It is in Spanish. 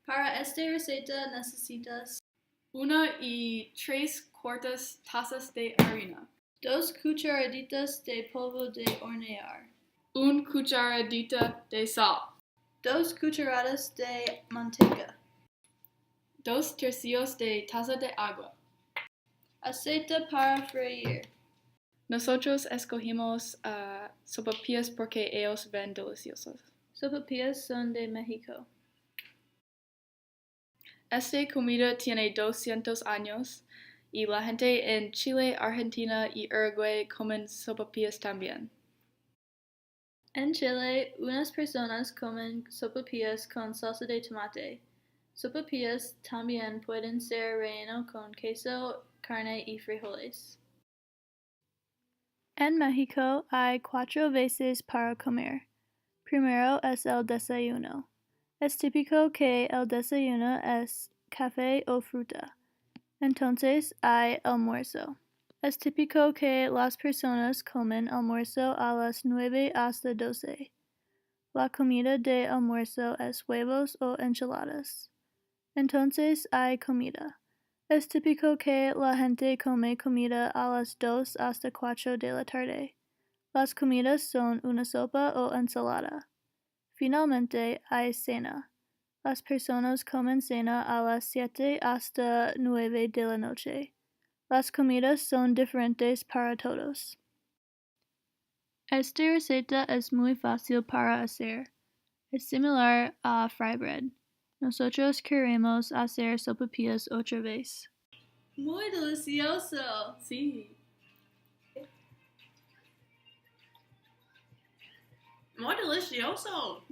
Para esta receta necesitas 1 y 3/4 tazas de harina, 2 cucharaditas de polvo de hornear, 1 cucharadita de sal, 2 cucharadas de manteca, 2 tercios de taza de agua. aceite para freír. Nosotros escogimos sopapillas porque ellos ven deliciosos. Sopapillas son de México. Esta comida tiene 200 años y la gente en Chile, Argentina y Uruguay comen sopapillas también. En Chile, unas personas comen sopapillas con salsa de tomate. Sopapillas también pueden ser relleno con queso, carne y frijoles. En México hay 4 veces para comer. Primero es el desayuno. Es típico que el desayuno es café o fruta. Entonces hay almuerzo. Es típico que las personas comen almuerzo a las 9 hasta 12. La comida de almuerzo es huevos o enchiladas. Entonces hay comida. Es típico que la gente come comida a las 2 hasta 4 de la tarde. Las comidas son una sopa o ensalada. Finalmente hay cena. Las personas comen cena a las 7 hasta 9 de la noche. Las comidas son diferentes para todos. Esta receta es muy fácil para hacer. Es similar a fry bread. Nosotros queremos hacer sopapillas otra vez. Muy delicioso. Sí. Muy delicioso.